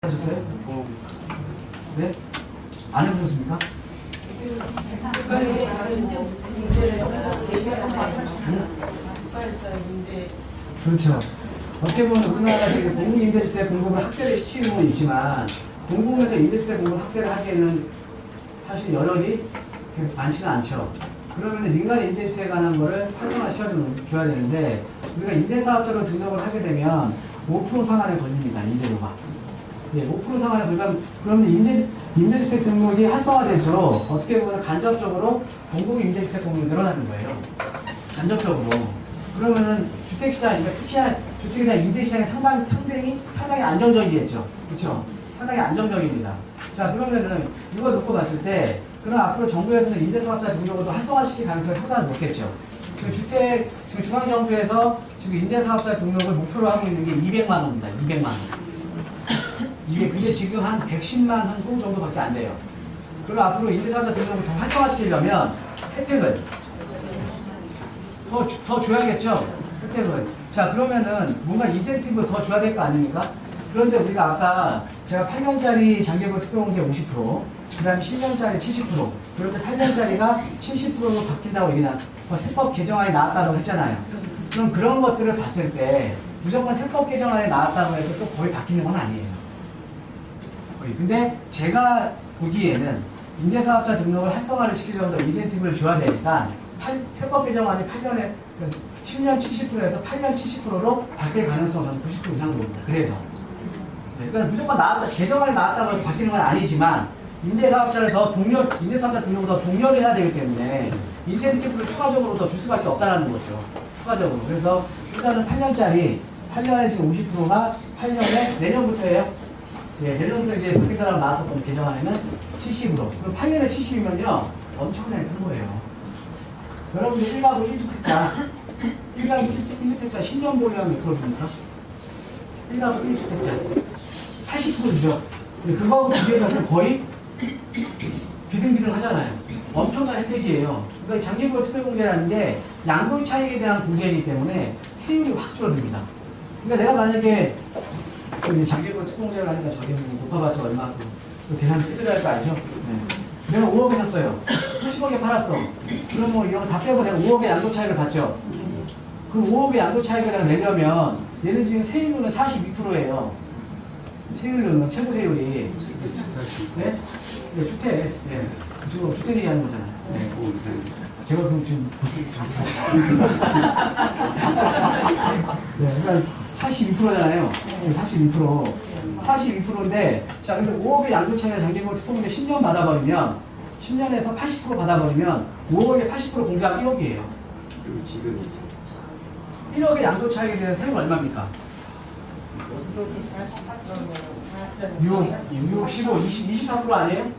하셨어요? 네? 안 해보셨습니까? 그렇죠. 어떻게 보면 우리나라가 공공임대주택 공급을 확대를 시키는 건 있지만 공공에서 임대주택 공급 확대를 하기에는 사실 여력이 많지는 않죠. 그러면 민간 임대주택에 관한 거를 활성화시켜줘야 되는데 우리가 임대사업자로 등록을 하게 되면 5% 상한에 걸립니다. 임대료가. 예, 5% 상한에 걸리면 그러면 임대주택 등록이 활성화될수록 어떻게 보면 간접적으로 공공임대주택 공급이 늘어나는 거예요. 간접적으로. 그러면은 주택시장, 그러니까 특히 주택에 대한 임대시장이 상당히 안정적이겠죠. 그렇죠? 상당히 안정적입니다. 자, 그러면은 이거 놓고 봤을 때 그럼 앞으로 정부에서는 임대사업자 등록을 더 활성화시킬 가능성이 상당히 높겠죠. 지금 중앙정부에서 지금 임대사업자 등록을 목표로 하고 있는 게 200만 원입니다. 200만 원. 이게 근데 지금 한 110만 한 호 정도밖에 안 돼요. 그럼 앞으로 임대사업자 등록을 더 활성화시키려면 혜택을 더 줘야겠죠? 혜택을. 자, 그러면은 뭔가 인센티브를 더 줘야 될 거 아닙니까? 그런데 우리가 아까 제가 8년짜리 장기보험 특별공제 50%, 그 다음에 10년짜리 70%, 그런데 8년짜리가 70%로 바뀐다고 세법 개정안이 나왔다고 했잖아요. 그럼 그런 것들을 봤을 때 무조건 세법 개정안이 나왔다고 해서 또 거의 바뀌는 건 아니에요. 근데 제가 보기에는 임대사업자 등록을 활성화를 시키려고 인센티브를 줘야 되니까 세법 개정안이 10년 70%에서 8년 70%로 바뀔 가능성은 저는 90% 이상 봅니다. 그래서 그러니까 무조건 개정안이 나왔다고 해서 바뀌는 건 아니지만 임대사업자 등록을 더 독려해야 되기 때문에 인센티브를 추가적으로 더 줄 수밖에 없다는 거죠. 추가적으로. 그래서 일단은 8년에 지금 50%가 8년에 내년부터예요. 예, 내년부터 이제 바뀌더라고 나왔었던 개정안에는 70으로. 그럼 8년에 70이면요 엄청나게 큰 거예요. 여러분들 1가구 1주택자 10년 보유하면 몇 프로 줍니까? 1가구 1주택자 80% 주죠. 그거하고 비교해서 거의 비등비등 하잖아요. 엄청난 혜택이에요. 그러니까 장기보험 특별공제라는 게 양도의 차익에 대한 공제이기 때문에 세율이 확 줄어듭니다. 그러니까 내가 만약에 장기보험 특별공제를 하니까 저기 높아봤자 얼마큼 계산 뜯어야 할 거 알죠? 네. 내가 5억에 샀어요. 10억에 팔았어. 그럼 뭐 이런 거 다 빼고 내가 5억의 양도 차익을 받죠. 그 5억의 양도 차익을 내가 내려면 얘는 지금 세율은 42%예요. 세율은 최고 세율이. 네? 네, 주택. 네. 지금 주택 얘기하는 거잖아요. 네. 제가 그럼 지금 네, 그러니까 42%잖아요. 42%. 42%인데, 자, 근데 5억의 양도 차익을 장기보험 특별공제 10년 받아버리면, 10년에서 80% 받아버리면, 5억에 80% 공제하면 1억이에요. 그리고 지금 1억의 양도 차익에 대해서 세금 얼마입니까? 6, 15, 24% 아니에요?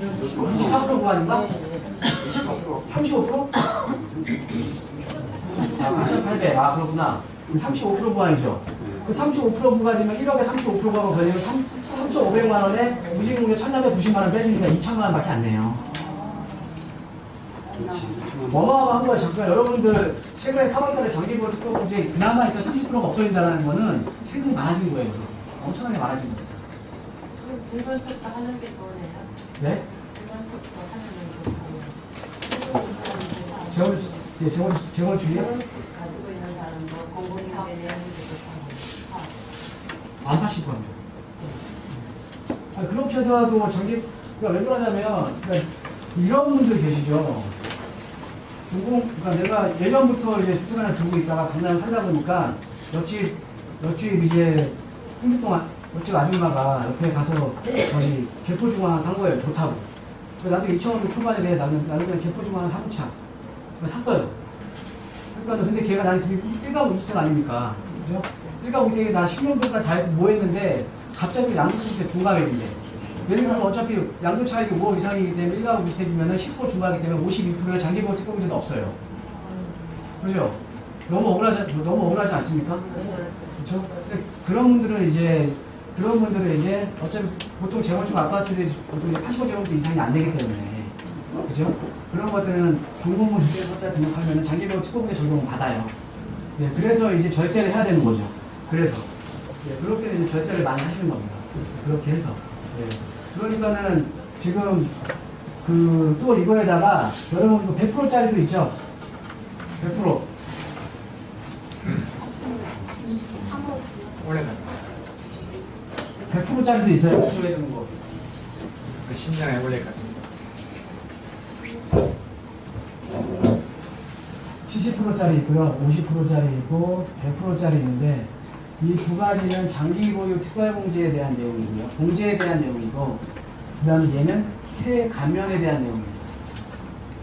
24% 구간인가? 35%? 아, 8,800. 아, 그렇구나. 35% 구간이죠. 그 35% 부과되면 1억에 35% 부과가 걸리면 3,500만 원에 무징공제 1,490만 원 빼주니까 2천만 원밖에 안 내요. 어마어마한 거예요. 잠깐 여러분들 최근에 4월달에 장기보험 특별공제 그나마 일단 30%가 없어진다는 거는 세금이 많아진 거예요. 엄청나게 많아진 거예요. 그럼 재건축도 하는 게 좋네요. 네? 재건축도 하는 게 좋고. 재건축이요? 가지고 있는 사람도 공공사업에 대한 안 파실 거예요. 그렇게 해서도 그러니까 왜 그러냐면, 그러니까 이런 분들이 계시죠. 그러니까 내가 예전부터 이제 주택 하나 두고 있다가 강남에 살다 보니까 옆집 이제 한달 옆집 아줌마가 옆에 가서 저희 개포주공 하나 산 거예요. 좋다고. 그래서 나도 2000원 초반에 나는 그냥 개포주공 하나 사무차. 샀어요. 그러니까 근데 걔가 나한테 1가구 2주택 아닙니까? 그죠? 1가구 2주택에 나 10년 동안 다 뭐 했는데 갑자기 양도세율이 중과액인데 예를 들면 어차피 양도 차익이 5억 이상이기 때문에 1가구 2주택이면 10% 중과하기 때문에 52%의 장기보험 특별공제는 없어요. 그죠? 너무 억울하지 않습니까? 그렇죠? 그런 분들은 이제 어차피 보통 재건축 아파트들이 보통 85제곱미터 이상이 안 되기 때문에 그죠? 그런 것들은 중공무 주택사업자 등록하면 장기보험 특별공제 적용을 받아요. 네, 그래서 이제 절세를 해야 되는 거죠. 그래서 예, 그렇게 이제 절세를 많이 하시는 겁니다. 그렇게 해서. 예. 그러니까는 지금 또 이거에다가 여러분 100%짜리도 있죠? 100%. 올해는 100%짜리도 있어요. 100% 해주는 거. 그 10년에 올해가 70%짜리 있고요. 50%짜리 있고 100%짜리 있는데 이 두 가지는 장기보육 특별공제에 대한 내용이고요. 공제에 대한 내용이고 그 다음에 얘는 세 감면에 대한 내용입니다.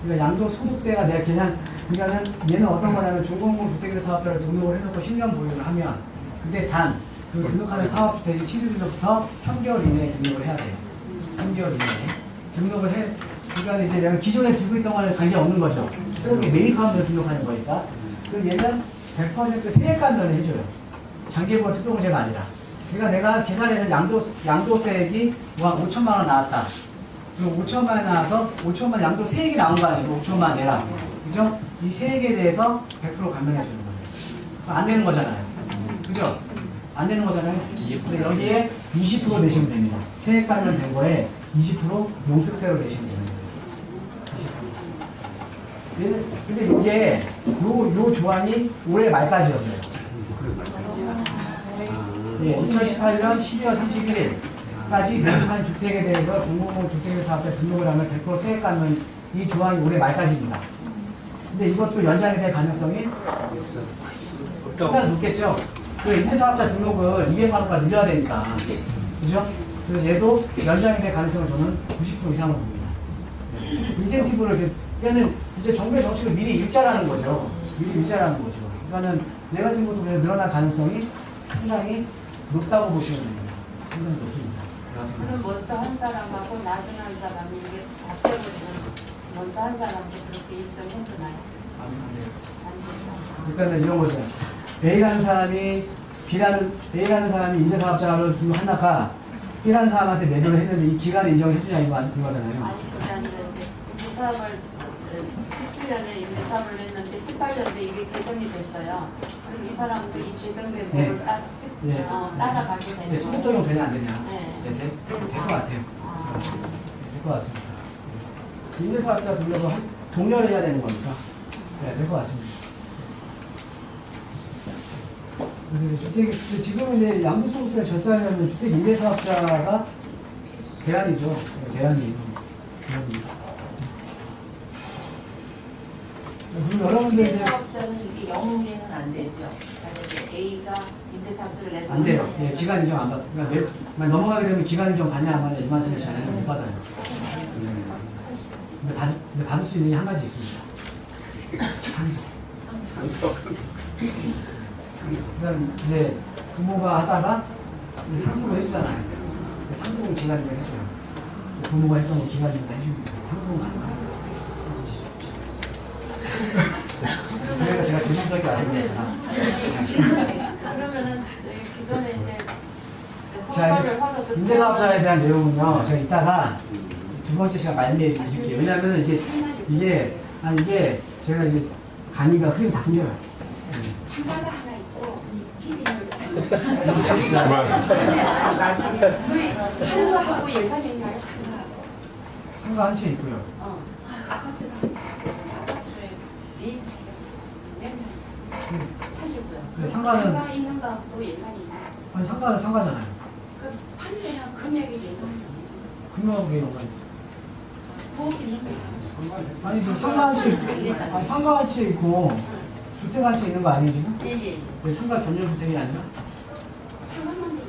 그러니까 양도소득세가 내가 계산 그러니까는 얘는 어떤 거냐면 중공공주택임대 사업자를 등록을 해놓고 10년 보유를 하면 근데 단 그 등록하는 사업주택이 취득일로부터 3개월 이내에 등록을 해야 돼요. 3개월 이내에 등록을 해 그러니까 이제 내가 기존에 들고 있던 거랑 관계없는 거죠. 새롭게 매입하면서 등록하는 거니까 그럼 얘는 100% 세액 감면을 해줘요. 장기보험 특별공제가 아니라. 그러니까 내가 계산해서 양도세액이 한 5천만 원 나왔다. 그럼 5천만 원 나와서 5천만 양도 세액이 나온 거 아니고 5천만 원 내라. 그죠? 이 세액에 대해서 100% 감면해 주는 거예요. 안 내는 거잖아요. 그죠? 안 내는 거잖아요. 근데 여기에 20% 내시면 됩니다. 세액 감면 된 거에 20% 용특세로 내시면 됩니다. 20%. 근데 이게 요 조항이 올해 말까지였어요. 예, 2018년 12월 31일까지 매입한 주택에 대해서 중공공 주택임대 사업자 등록을 하면 100% 세액 감면 이 조항이 올해 말까지입니다. 근데 이것도 연장이 될 가능성이 상당히 높겠죠. 그 임대사업자 등록을 200만 원까지 늘려야 되니까. 그죠? 그래서 얘도 연장이 될 가능성을 저는 90% 이상으로 봅니다. 인센티브를 이렇게, 그러니까는 이제 정부의 정책을 미리 일자라는 거죠. 미리 일자라는 거죠. 그러니까는 내가 지금 것도 그냥 늘어날 가능성이 상당히 높다고 보시면 됩니다. 상당히 높습니다. 그럼 먼저 한 사람하고 나중에 한 사람이 이게 바뀌어버리면 먼저 한 사람도 그렇게 일정해주나요? 안 돼요. 안 된다. 그러니까 이런 거죠. A라는 사람이 A라는 사람이 임대사업자를 등록하다가 B라는 사람한테 매도를 했는데 이 기간을 인정을 해주냐 이거잖아요. 아니 그게 아니라 이제 임대사업을 17년에 임대사업을 했는데 18년에 이게 개정이 됐어요. 그럼 이 사람도 이 개정된 네. 거를 네. 따라가게 되는 네, 소득 적용 되냐 안 되냐? 네. 네, 될 것 같아요. 아. 될 것 같습니다. 임대사업자 등록을 동렬해야 되는 거니까 네, 될 것 같습니다. 그래서 주택, 지금은 이제 양도소득세가 절세하려면 주택 임대사업자가 대안이죠. 네, 대안이에요. 그리고 여러분들 이제 임대사업자는 이게 영웅에는 안 되죠. 만약에 A가 임대사업자를 내서 안 돼요. 예, 기간 인정 안 받습니다. 그러니까 넘어가게 되면 기간 인정 받냐 안 받냐 이 말씀이시잖아요. 못 받아요. 근데 받을 수 있는 게 한 가지 있습니다. 상속. 그러니까 이제 부모가 하다가 이제 상속을 해주잖아요. 상속은 기간 인정 해줘요. 부모가 했던 거 기간 인정 해줍니다. 상속은 안 해요. 그래서 제가 조심스럽게 말씀드렸잖아. 그러면은 기존에 이제 자, 이제 임대사업자에 대한 내용은요, 제가 이따가 두 번째 시간 말미에 드릴게요. 왜냐면은 이게 제가 이게 강의가 흐름 다 끊겨요. 상가가 하나 있고 집이 하는 거하고 연관인가요? 상가하고 상가 한 채 있고요. 아파트가 아파트에 팔리고요. 근데 상가는 상가 있는 거하고 연관이 있나요? 아니 상가는 상가잖아요. 그 판매랑 금액이 연관이 금융하게 연관 있어요. 부엌 있는 거 아니 그 상가 한 채 있고, 아니 상가 한 채 있고 주택 한 채 있는 거 아니에요 지금? 예예. 왜 상가 전용 주택이 아니라? 상가만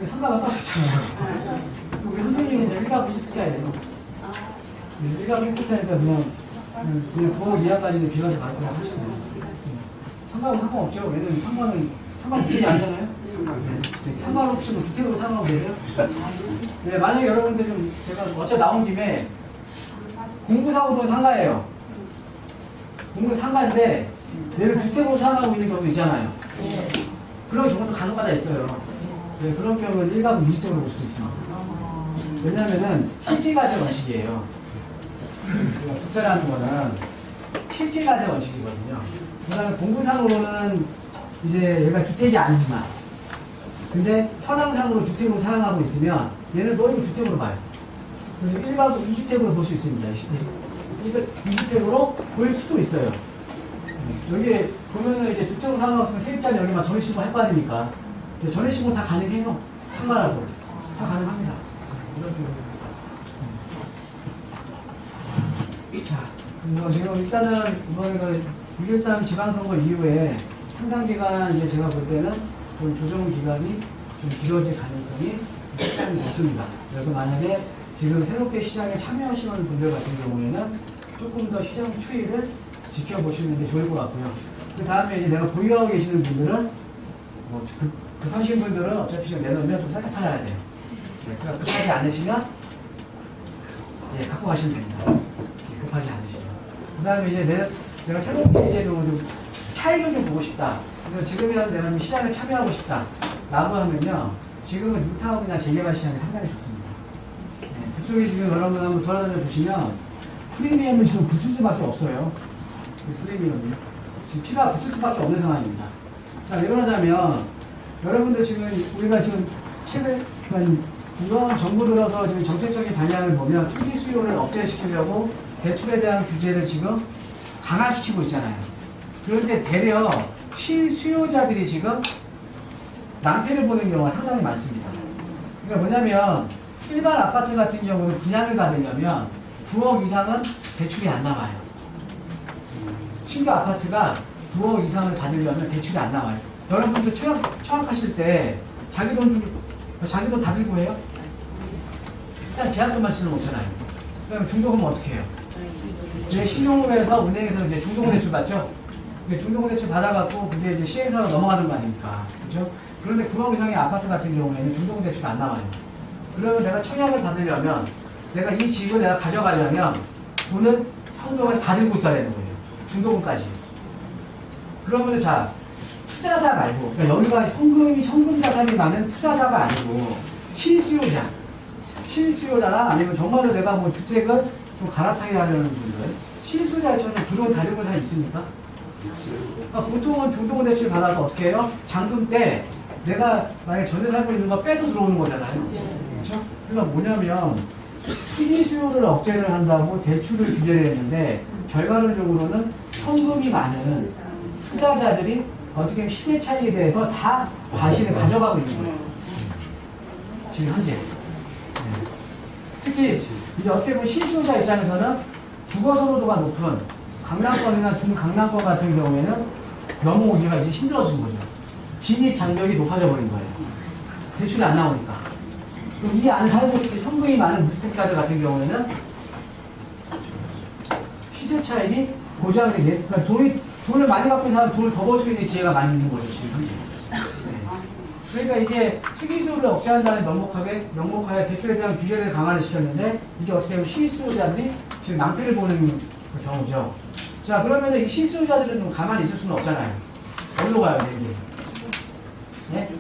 왜 상가가 빠졌잖아요. 우리 선생님은 이제 1가구 1특자예요. 아 1가구 1특자니까 그냥 부엌 이하까지는 비과세 받고 하시면 돼요. 상가는 상관없죠. 왜냐면 상가는 주택이 아니잖아요. 상가는 혹시 뭐 주택으로 사용하고 계세요? 네, 만약에 여러분들 좀 제가 어차피 나온 김에 공구사업은 상가예요. 공구 상가인데 얘를 주택으로 사용하고 있는 경우도 있잖아요. 그런 경우도 간혹가다 있어요. 네, 그런 경우는 1가구 2주택으로 볼 수도 있습니다. 왜냐면은 실질과세 원칙이에요. 국세라는 거는 실질과세 원칙이거든요. 그다음에 공구상으로는 이제 얘가 주택이 아니지만 근데 현황상으로 주택으로 사용하고 있으면 얘는 너 이거 주택으로 봐요. 그래서 1가구 2주택으로 볼 수 있습니다. 2주택으로 보일 수도 있어요. 여기 보면은 이제 주택으로 사용하고 있으면 세입자는 여기만 전입신고 할 거 아닙니까? 전입신고 다 가능해요. 상관하고. 다 가능합니다. 이런 식으로. 자, 그래서 지금 일단은 이번에 그 6.13 지방선거 이후에 상당 기간 이제 제가 볼 때는 좀 조정 기간이 좀 길어질 가능성이 상당히 높습니다. 그래서 만약에 지금 새롭게 시장에 참여하시는 분들 같은 경우에는 조금 더 시장 추이를 지켜보시는 게 좋을 것 같고요. 그 다음에 이제 내가 보유하고 계시는 분들은 뭐 급하신 분들은 어차피 지금 내놓으면 좀 살짝 팔아야 돼요. 네, 그러니까 급하지 않으시면 예, 갖고 가시면 됩니다. 예, 급하지 않으시면. 그 다음에 이제 내가 새롭게 이제 좀 차이를 좀 보고 싶다. 그래서 지금이라도 내가 시장에 참여하고 싶다. 라고 하면요. 지금은 뉴타운이나 재개발 시장이 상당히 좋습니다. 네, 그쪽에 지금 여러분 한번 돌아다녀 보시면 프리미엄은 지금 붙을 수밖에 없어요. 프리미엄이. 지금 피가 붙을 수밖에 없는 상황입니다. 자, 왜 그러냐면 여러분들 지금 우리가 지금 최근 이번 정부 들어서 지금 정책적인 방향을 보면 투기 수요를 억제시키려고 대출에 대한 규제를 지금 강화시키고 있잖아요. 그런데 되려 실수요자들이 지금 낭패를 보는 경우가 상당히 많습니다. 그러니까 뭐냐면 일반 아파트 같은 경우는 분양을 받으려면 9억 이상은 대출이 안 나와요. 신규 아파트가 9억 이상을 받으려면 대출이 안 나와요. 여러분들 청약하실 때 자기 돈 다 들고 해요? 일단 제한돈만 치는 거잖아요. 그러면 중도금은 어떻게 해요? 이제 신용금에서 은행에서 이제 중도금 대출 받죠? 중도금 대출 받아갖고 그게 이제 시행사로 넘어가는 거 아닙니까? 그죠? 그런데 9억 이상의 아파트 같은 경우에는 중도금 대출이 안 나와요. 그러면 내가 청약을 받으려면 내가 이 집을 내가 가져가려면 돈은 현금을 다 들고 있어야 되는 거예요. 중도금까지. 그러면 자, 투자자 말고, 그러니까 여기가 현금 자산이 많은 투자자가 아니고 실수요자나 아니면 정말로 내가 뭐 주택을 좀 갈아타게 하려는 분들, 실수요자처럼 들어온 다른 사 있습니까? 그러니까 보통은 중도금 대출 받아서 어떻게 해요? 잔금 때 내가 만약에 전에 살고 있는 거 빼서 들어오는 거잖아요. 그렇죠? 그러니까 뭐냐면 투기 수요를 억제를 한다고 대출을 규제를 했는데 결과론적으로는 현금이 많은 투자자들이 어떻게 보면 시세 차이에 대해서 다 과실을 가져가고 있는 거예요. 지금 현재. 네. 특히 이제 어떻게 보면 실수요자 입장에서는 주거 선호도가 높은 강남권이나 중강남권 같은 경우에는 넘어오기가 이제 힘들어진 거죠. 진입 장벽이 높아져 버린 거예요. 대출이 안 나오니까. 그럼 이 안 살고 있는 현금이 많은 무주택자들 같은 경우에는 시세 차익이 고정이 돼. 그러니까 돈을 많이 갖고 있는 사람 돈을 더 벌 수 있는 기회가 많이 있는 거죠, 지금 현재. 네. 그러니까 이게 투기수요를 억제한다는 명목하에 대출에 대한 규제를 강화를 시켰는데 이게 어떻게 보면 실수요자들이 지금 낭패를 보는 경우죠. 자, 그러면 이 실수요자들은 좀 가만히 있을 수는 없잖아요. 어디로 가야 돼, 이게? 네?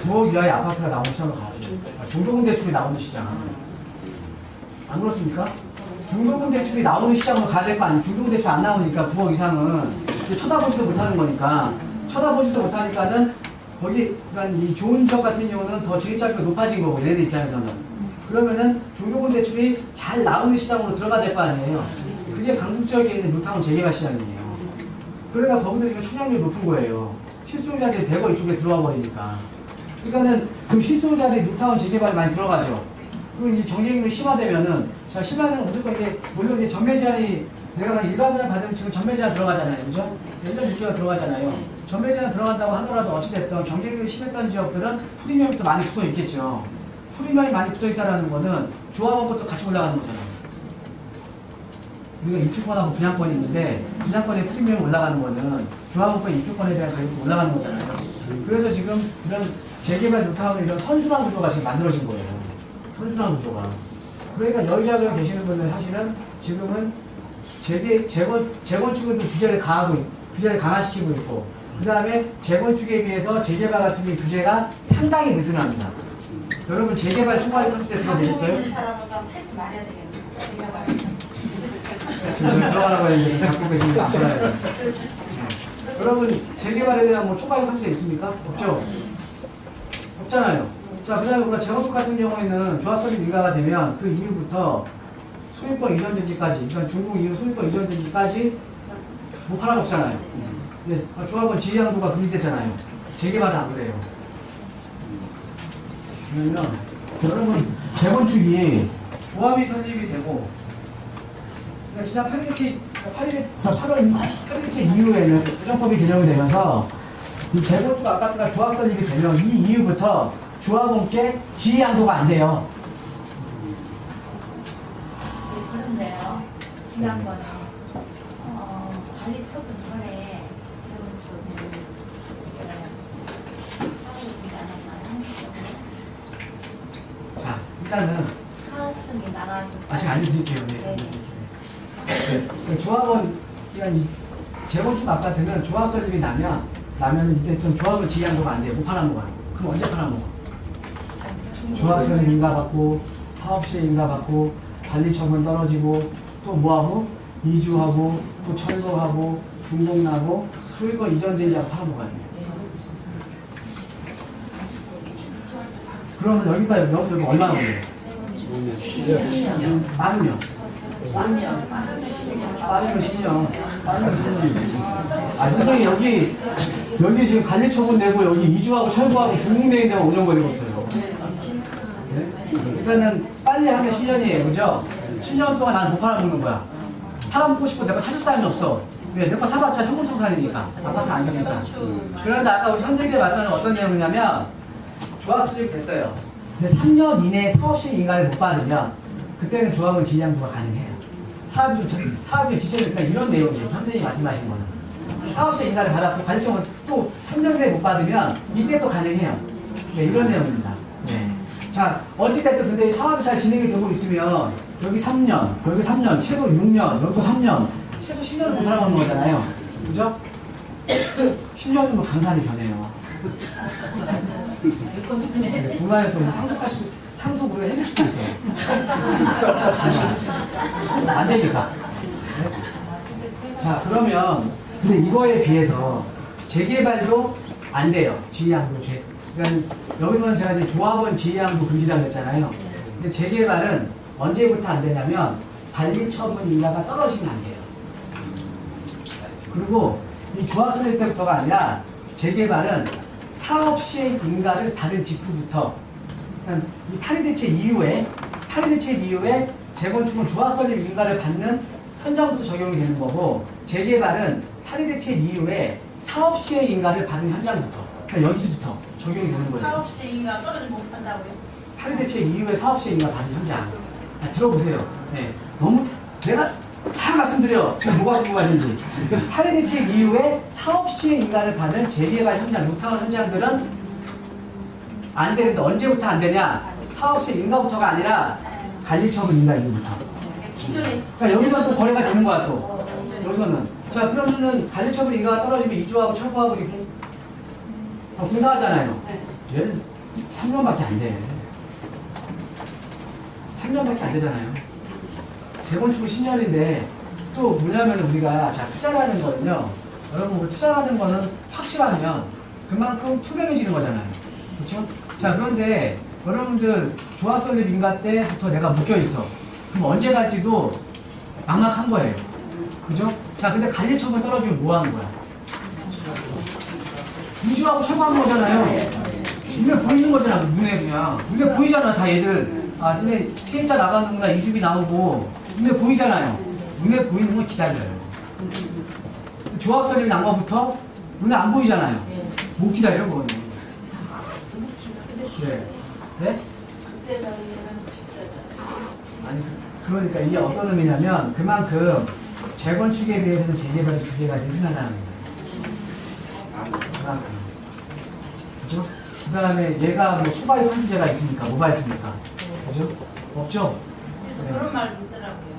9억 이하의 아파트가 나오는 시장으로 가야죠. 중도금 대출이 나오는 시장. 안 그렇습니까? 중도금 대출이 나오는 시장으로 가야 될 거 아니에요. 중도금 대출 안 나오니까 9억 이상은 이제 쳐다보지도 못하는 거니까 쳐다보지도 못하니까는 거기 그러니까 이 좋은 지역 같은 경우는 더 진입장벽이 높아진 거고 얘네들 입장에서는 그러면은 중도금 대출이 잘 나오는 시장으로 들어가야 될 거 아니에요. 그게 강북 지역에 있는 뉴타운 재개발 시장이에요. 그러니까 거기도 지금 청약률이 높은 거예요. 실수요자들이 대거 이쪽에 들어와 버리니까. 그러니까는 그 실수요자들이 뉴타운 재개발에 많이 들어가죠. 그리고 이제 경쟁률이 심화되면은, 자, 심화는 무조건 이게, 물론 이제 전매 제한이, 내가 일반 분양 받으면 지금 전매 제한 들어가잖아요. 그죠? 1년 6개월 들어가잖아요. 전매 제한 들어간다고 하더라도 어찌됐든 경쟁률이 심했던 지역들은 프리미엄이 또 많이 붙어 있겠죠. 프리미엄이 많이 붙어 있다는 거는 조합원부터 같이 올라가는 거잖아요. 우리가 입주권하고 분양권이 있는데, 분양권의 프리미엄이 올라가는 거는 조합원권 입주권에 대한 가격도 올라가는 거잖아요. 그래서 지금 이런 재개발 뉴타운의 이런 선순환 구조가 지금 만들어진 거예요. 선순환 구조가. 그러니까 여의도에 계시는 분들 사실은 지금은 재건축을 좀 규제를 강화시키고 있고, 그 다음에 재건축에 비해서 재개발 같은 게 규제가 상당히 느슨합니다. 여러분 재개발 총괄 컴퓨터에 들어보셨어요? 있는 사람은 좀 팩트 말해야 되겠네. 지금 저희 들어가라고 했는데 갖고 계시는 거 안 받아야 돼요. 여러분 재개발에 대한 뭐 초과이익 환수제 있습니까? 없죠? 없잖아요. 자, 그 다음에 우리가 재건축 같은 경우에는 조합설립 인가가 되면 그 이후부터 소유권 이전되기까지, 그러니까 중국 이후 소유권 이전되기까지 못 팔아 먹잖아요. 네, 조합원 지휘양도가 금지됐잖아요. 재개발은 안 그래요. 그러면 여러분 재건축이 조합이 설립이 되고 그러니까 지난 8일치 이후에는 부정법이 개정이 되면서 이 재건축 아파트가 조합 설립이 되면 이 이후부터 조합원께 지휘양도가 안 돼요. 네, 그런데요. 지난번에 관리 처분 전에 자, 일단은 사업성이 나가는 아직 알려드릴게요. 네. 네. 조합원, 그러니까 이 재건축 아파트는 조합 설립이 나면 이제 좀 조합은 지휘양도가 안 돼요. 못 팔아먹어요. 그럼 언제 팔아먹어? 조합 설립 인가 받고 사업시에 인가 받고 관리처분 떨어지고 또 뭐하고 이주하고 또 철거하고 중공나고 소유권 이전되지 않고 팔아먹어야 돼요. 그러면 여기가 여기서 여기 얼마나 걸려요? 빠르면 빠르면 10년. 아, 선생님 여기 지금 관리처분 내고 여기 이주하고 철거하고 중공내에 대한 5년 걸리고 있어요. 네? 그러니까는 빨리 하면 10년이에요. 그죠? 10년 동안 난 못 팔아먹는 거야. 팔아먹고 싶어. 내가 사줄 사람이 없어. 왜? 내 거 사봤자 현금청산이니까. 아파트 안 되니까. 그런데 아까 우리 현대기에 말씀은 어떤 내용이냐면 조합 수립 됐어요. 근데 3년 이내에 사업시 인가를 못 받으면 그때는 조합은 지휘양도가 가능해요. 사업이 지체되니까 이런 내용이에요. 현대인이 말씀하신 거는. 사업시 인가를 받아서 관리청은 또 3년 내에 못 받으면 이때 또 가능해요. 네, 이런 내용입니다. 네. 자, 어찌됐든 근데 사업이 잘 진행이 되고 있으면 여기 3년, 여기 3년, 최소 6년, 여기도 3년, 최소 10년을 못 팔아먹는 거잖아요. 그죠? 10년이면 강산이 변해요. 중간에 또 상속 우리가 해줄 수도 있어요. 안 되니까. 네? 자, 그러면 근데 이거에 비해서 재개발도 안 돼요. 지휘양도 그러니까 여기서는 제가 이제 조합원 지휘양도 금지라고 했잖아요. 근데 재개발은 언제부터 안 되냐면 관리처분 인가가 떨어지면 안 돼요. 그리고 이 조합 설립 때부터가 아니라 재개발은 사업시행 인가를 받은 직후부터 그러니까 이 탈의대책 이후에 재건축은 조합 설립 인가를 받는 현장부터 적용이 되는 거고 재개발은 탈의대책 이후에 사업시행 인가를 받은 현장부터 그러니까 여기서부터 적용이 되는 거예요. 사업시 인가 떨어지면 못 판다고요? 탈의대책 이후에 사업시행 인가 받은 현장. 들어보세요. 네. 너무 내가 다 말씀드려. 지금 뭐가 궁금하신지. 탈의대책 이후에 사업시행 인가를 받은 재개발 현장, 노타운 현장들은 안 되는데 언제부터 안 되냐? 사업시행 인가부터가 아니라 관리처분 인가 이후부터. 그러니까 여기서 또 거래가 되는 거야 또. 여기서는. 자, 그러면은 관리처분 인가가 떨어지면 이주하고 철거하고 이렇게 공사하잖아요. 얘는 3년밖에 안 돼. 3년밖에 안 되잖아요. 재건축은 10년인데 또 뭐냐면 우리가 자 투자라는 거는요. 여러분 그 투자라는 거는 확실하면 그만큼 투명해지는 거잖아요. 그렇죠? 자, 그런데 여러분들 조합 설립 인가 때부터 내가 묶여 있어. 그럼 언제 갈지도 막막한 거예요. 그죠? 자, 근데 관리처분 떨어지면 뭐 하는 거야? 이주하고 철거하는 거잖아요. 눈에 보이는 거잖아. 눈에 보이잖아. 다 얘들. 아, 눈에 세입자 나가는구나. 이주비 나오고 눈에 보이잖아요. 눈에 보이는 건 기다려요. 조합 설립 난 거부터 눈에 안 보이잖아요. 못 기다려요, 그거는. 네. 네? 아니, 그러니까 이게 어떤 의미냐면 그만큼 재건축에 비해서는 재개발의 규제가 느슨하다는 거예요. 그만큼. 그죠? 그 다음에 얘가 뭐 초과이익 환수제가 있습니까? 뭐가 있습니까? 그죠? 없죠? 네. 그런 말 있더라고요.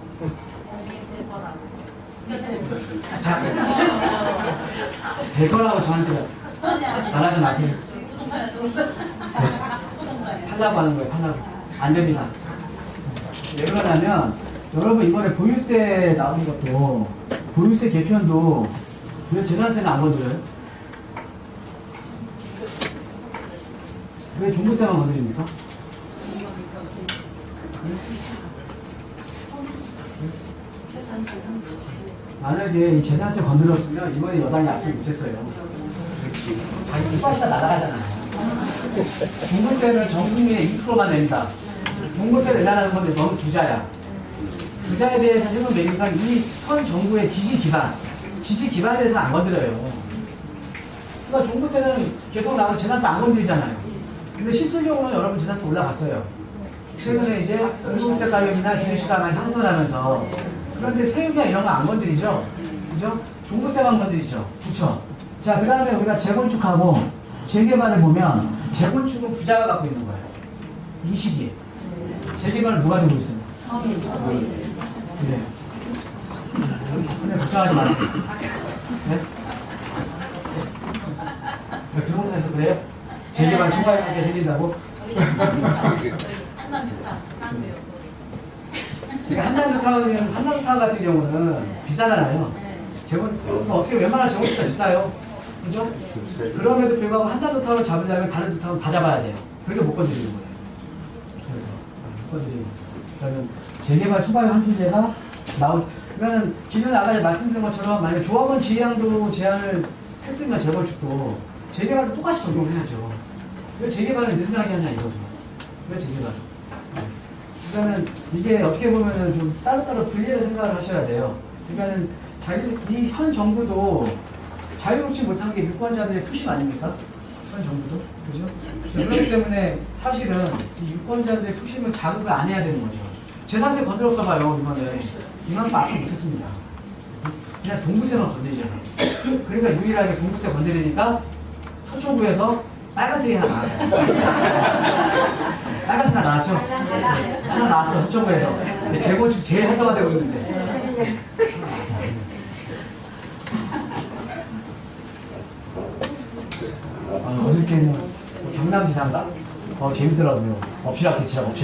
자, 될 거라고 저한테 말하지 마세요. 팔라고 하는 거예요, 팔라고. 안 됩니다. 왜 그러냐면, 여러분 이번에 보유세 나온 것도, 보유세 개편도 왜 재산세는 안 건드려요? 왜 종부세만 건드립니까? 만약에 이 재산세 건드렸으면 이번에 여당이 압수 못했어요. 자기 뜻밭이다 날아가잖아요. 종부세는 전 국민의 2%만 냅니다. 종부세를 내라는 건데 너는 부자야. 부자에 대해서 세금 매기니까 이 현 정부의 지지 기반에 대해서 안 건드려요. 그러니까 종부세는 계속 나오면 재산세 안 건드리잖아요. 근데 실질적으로는 여러분 재산세 올라갔어요. 최근에 이제 음식대 가격이나 기름값이 많이 상승하면서 그런데 세율이나 이런 거 안 건드리죠? 그죠? 종부세만 건드리죠? 그쵸? 자, 그 다음에 우리가 재건축하고 재개발을 보면 재건축은 부자가 갖고 있는 거예요. 이 시기에. 재개발은 누가 들고 있어요? 네. 근데 걱정하지 마세요. 네? 부동산에서 그래요? 재개발 청구하게 생긴다고? 그러니까 한남타운 같은 경우는 비싸잖아요. 어떻게 웬만한 재건축도 비싸요. 그죠? 그럼에도 불구하고 한남타운을 잡으려면 다른 루타운 다 잡아야 돼요. 그래서 못 건드리는 거예요. 그래서 못 건드리는 거예요. 그러면 재개발 초과의 환수제가 그러면 기존에 아까 말씀드린 것처럼 만약 조합원 지향도 제한을 했으면 재건축도 재개발도 똑같이 적용을 해야죠. 왜 재개발을 느슨하게 하냐 이거죠. 왜 재개발? 그러니까는 이게 어떻게 보면은 좀 따로따로 분리해서 생각을 하셔야 돼요. 그러니까는 이 현 정부도 자유롭지 못한 게 유권자들의 표심 아닙니까? 현 정부도. 그죠? 그렇기 때문에 사실은 이 유권자들의 표심을 자극을 안 해야 되는 거죠. 제3세 건드렸어 봐요, 이번에. 이만큼 앞서 못했습니다. 그냥 종부세만 건드리잖아요. 그러니까 유일하게 종부세 건드리니까 서초구에서 빨간색이 하나 나왔어요. 빨간색 하나 나왔죠? 하나 나왔어, 서초구에서. 재건축 제일 활성화되고 있는데. 어저께는 경남지사인가? 재밌더라고요. 엎치락뒤치락.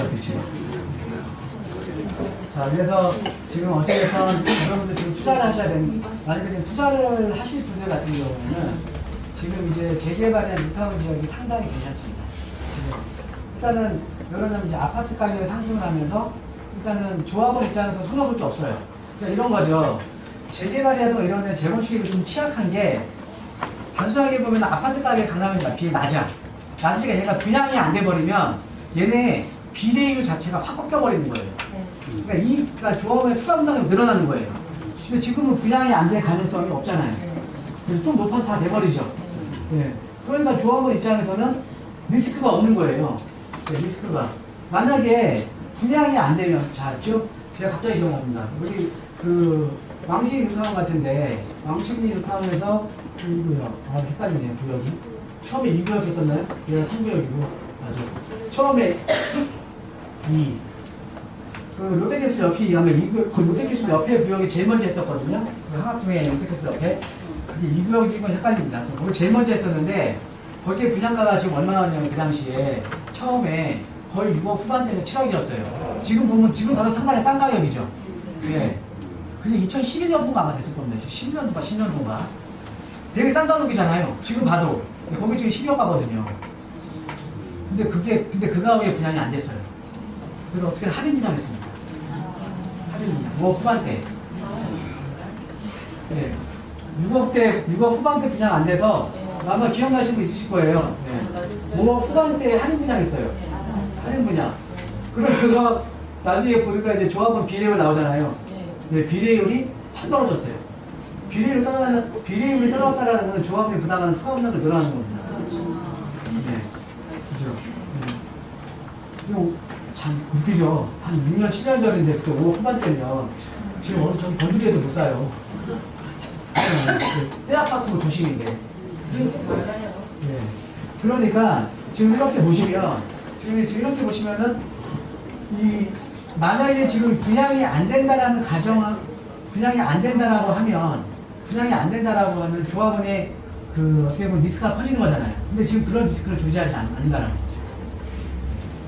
자, 그래서 지금 어쨌든 여러분들 지금 투자를 하셔야 되는, 만약에 지금 투자를 하실 분들 같은 경우는 지금 이제 재개발이나 뉴타운 지역이 상당히 괜찮습니다. 지금 일단은 여러분 이제 아파트 가격이 상승을 하면서 일단은 조합원 입장에서 손해볼 게 없어요. 그러니까 이런 거죠. 재개발이라든가 이런 데 재건축이 좀 취약한 게 단순하게 보면 아파트 가격이 강남이 비해 낮아. 낮으니까 얘가 분양이 안 돼버리면 얘네 비례율 자체가 확 꺾여버리는 거예요. 그러니까 조합원의 추가 분담이 늘어나는 거예요. 근데 지금은 분양이 안 될 가능성이 없잖아요. 그래서 좀 높아도 다 돼버리죠. 네. 그러니까 조합원 입장에서는 리스크가 없는 거예요. 네, 리스크가. 만약에 분양이 안 되면, 자, 지금 제가 갑자기 기억납니다. 여기 왕십리 뉴타운 같은데, 왕십리 뉴타운에서 헷갈리네요, 구역이. 처음에 2구역 했었나요? 얘가 3구역이고. 맞아. 처음에 롯데캐슬 옆이 하면 그 롯데캐슬 옆에 구역이 제일 먼저 했었거든요. 그 한학동에 롯데캐슬 옆에. 그게 2구역이면 헷갈립니다. 거기 제일 먼저 했었는데, 거기에 분양가가 지금 얼마냐면 그 당시에 처음에 거의 6억 후반대에서 7억이었어요. 지금 보면, 지금 가도 상당히 싼 가격이죠. 예. 그게 2011년도가 아마 됐을 겁니다. 11년도가, 10년도가. 되게 싼 가격이잖아요. 지금 봐도. 거기 지금 12억 가거든요. 근데 그 가격에 분양이 안 됐어요. 그래서 어떻게 할인 분양했습니다. 할인 분양. 6억 후반대. 네. 6억 후반대 분양 안 돼서 아마 기억나시는 분 있으실 거예요. 네. 5억 후반대에 할인 분양했어요. 할인 분양. 그래서 나중에 보니까 이제 조합원 비례율 나오잖아요. 네, 비례율이 확 떨어졌어요. 비례율이 떨어졌다는 건 조합원이 부담하는 추가 분담이 늘어나는 겁니다. 네. 그죠. 참 웃기죠. 한 6년, 7년 전인데 그때 5억 후반대면 지금 어디 좀 건드리에도 못 사요. 새 아파트고 도심인데. 네. 그러니까 지금 이렇게 보시면은 만약에 지금 분양이 안 된다라는 분양이 안 된다라고 하면 조합원의 어떻게 보면 리스크가 커지는 거잖아요. 근데 지금 그런 리스크를 조제하지 않는다는 거죠.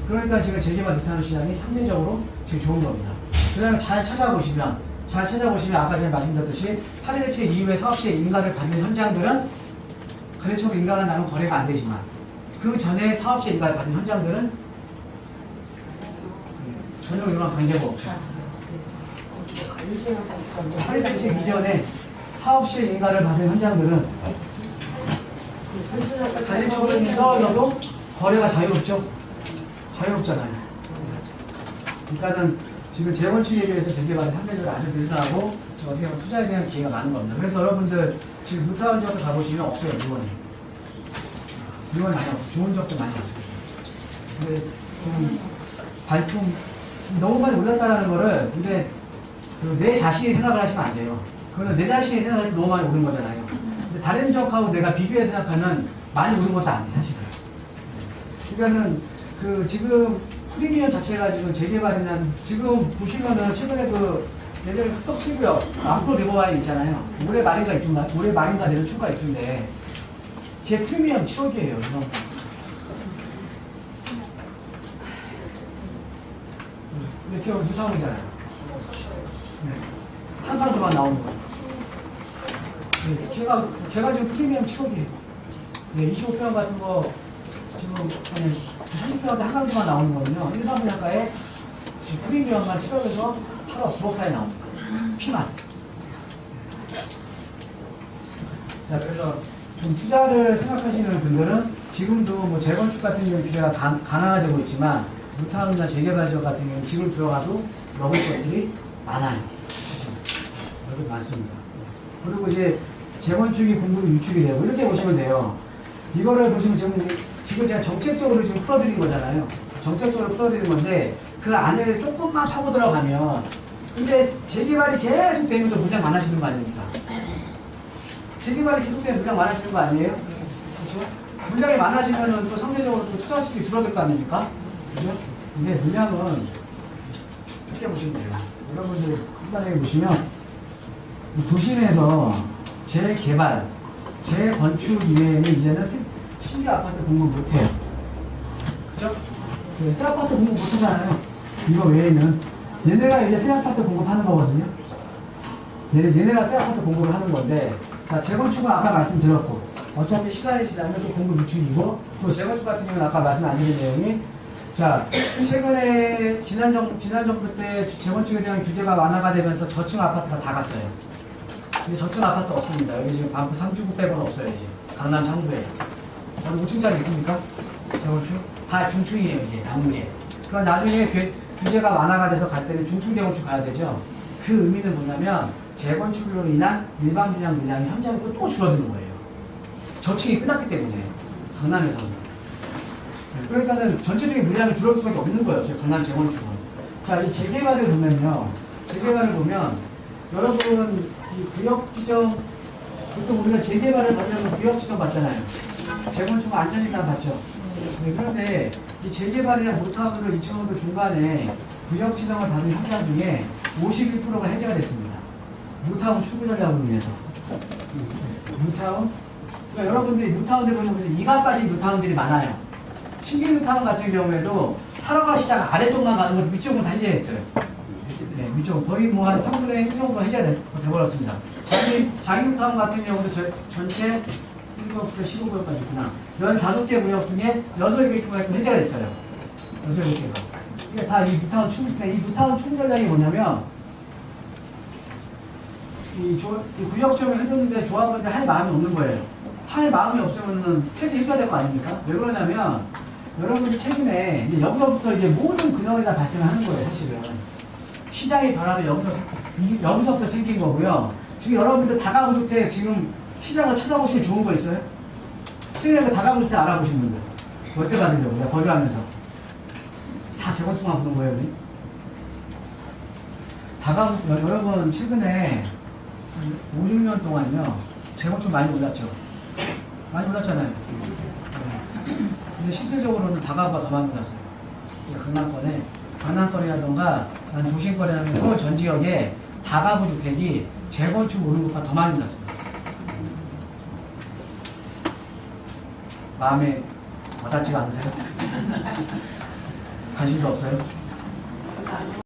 그러니까 지금 재개발 뉴타운 시장이 상대적으로 지금 좋은 겁니다. 그 다음에 잘 찾아보시면 아까 전에 말씀드렸듯이 파리 대책 이후에 사업체 인가를 받는 현장들은 거래처로 인가가 나면 거래가 안 되지만 그 전에 사업체 인가를 받는 현장들은 전혀 이런 강제가 없죠. 파리 대책 이전에 사업체 인가를 받은 현장들은 관리처분이 떨어져도 거래가 자유롭죠? 자유롭잖아요. 그러니까는 지금 재건축에 비해서 재개발이 상대적으로 아주 느슨하고 어떻게 보면 투자에 대한 기회가 많은 겁니다. 그래서 여러분들 지금 뉴타운 지역에 가보시면 없어요, 물건이. 물건이 많이 없어요. 좋은 지역도 많이 없어요. 근데 좀 발품 너무 많이 올랐다는 거를 근데 내 자신이 생각을 하시면 안 돼요. 그거는 내 자신이 생각할 때 너무 많이 오른 거잖아요. 근데 다른 지역하고 내가 비교해 생각하면 많이 오른 것도 아니에요, 사실은. 그러니까는 그 지금 프리미엄 자체가 지금 재개발이나 지금 보시면은 최근에 그 예전에 흑석 7구역 앞으로 리버와인 있잖아요. 올해 말인가 입주인가? 올해 말인가 내년 초가 입주인데 걔 프리미엄 7억이에요. 이렇게 유상이잖아요. 네. 한 가구만 나오는 거예요. 네. 걔가 지금 프리미엄 7억이에요. 네, 25평 같은 거 지금 한 30평한테 한 가구만 나오는 거거든요. 일반 분양가에 프리미엄만 7억에서 8억, 9억 사이 나옵니다. 피만. 자, 그래서 좀 투자를 생각하시는 분들은 지금도 뭐 재건축 같은 경우 규제가 강화되고 있지만 뉴타운이나 재개발 지역 같은 경우는 지금 들어가도 먹을 것들이 많아요. 사실. 여기 많습니다. 그리고 이제 재건축이 공급이 유축이 되고 이렇게 보시면 돼요. 이거를 보시면 지금 제가 정책적으로 지금 풀어드린 거잖아요. 정책적으로 풀어드린 건데 그 안에 조금만 파고 들어가면 근데 재개발이 계속 되면서 물량 많아지는 거 아닙니까? 재개발이 계속 되면 물량 많아지는 거 아니에요? 그렇죠? 물량이 많아지면 또 상대적으로 또 투자 수익이 줄어들 거 아닙니까? 그죠? 근데 물량은 어떻게 보시면 돼요? 여러분들 간단하게 보시면 이 도심에서 재개발, 재건축 이외에는 이제는 신규 아파트 공급 못해요. 그죠? 네, 새 아파트 공급 못하잖아요. 이거 외에는 얘네가 이제 새 아파트 공급하는 거거든요. 얘네가 새 아파트 공급을 하는 건데 자 재건축은 아까 말씀드렸고 어차피 시간이 지나면 또 공급 유축이고 또 재건축 같은 경우는 아까 말씀 안 드린 내용이 자 최근에 지난 정부 때 재건축에 대한 규제가 완화가 되면서 저층 아파트가 다 갔어요. 근데 저층 아파트 없습니다. 여기 지금 반포 3주구 빼고는 없어요. 이제 강남 상부에 어디 5층짜리 있습니까? 재건축? 다 중층이에요. 이제 남은 게. 그럼 나중에 규제가 완화가 돼서 갈 때는 중층 재건축 가야 되죠. 그 의미는 뭐냐면 재건축으로 인한 일반 분양 물량이 현장에 또 줄어드는 거예요. 저층이 끝났기 때문에 강남에서는. 그러니까는 전체적인 물량이 줄어들 수밖에 없는 거예요. 강남 재건축은. 자, 이 재개발을 보면요. 재개발을 보면 여러분 이 구역 지정 보통 우리가 재개발을 받으려면 구역 지정 받잖아요. 재건축은 안전일단 받죠. 네, 그런데 이 재개발이나 모타운으로 2층원도 중간에 구역 지정을 받은 현장 중에 51%가 해제가 됐습니다. 모타운 출구 전략으로 인해서. 모타운? 그러니까 여러분들이 모타운들 보시면서 이가 빠진 모타운들이 많아요. 신길 모타운 같은 경우에도 사러가 시장 아래쪽만 가는 걸 위쪽은 다 해제했어요. 네, 위쪽 거의 뭐 한 3분의 1 정도 해제가 돼버렸습니다. 자기 모타운 같은 경우도 전체 1구역부터 15구역까지 있구나. 15개 구역 중에 8개 구역이 해제가 됐어요. 8개가. 이게 다 이 무타운 충분인데 이 무타운 충분 전략이 뭐냐면 이 구역 지정을 해줬는데 조합원들 할 마음이 없는 거예요. 할 마음이 없으면 폐쇄해줘야 될 거 아닙니까? 왜 그러냐면 여러분이 최근에 이제 여기서부터 이제 모든 근원이 다 발생하는 거예요, 사실은. 시장이 변화도 여기서부터 생긴 거고요. 지금 여러분들 다가구주택 지금 시장을 찾아보시면 좋은 거 있어요? 최근에 그 다가구주택 알아보신 분들. 월세 받으려고, 내가 거주하면서. 다 재건축만 보는 거예요, 우리? 여러분, 최근에 5, 6년 동안요, 재건축 많이 올랐죠? 많이 올랐잖아요. 근데 실질적으로는 다가구가 더 많이 올랐어요. 강남권이라던가 도심권이라는 서울 전 지역에 다가구 주택이 재건축 오른 것보다 더 많이 올랐습니다. 마음에 와닿지가 않으세요? 관심도 없어요?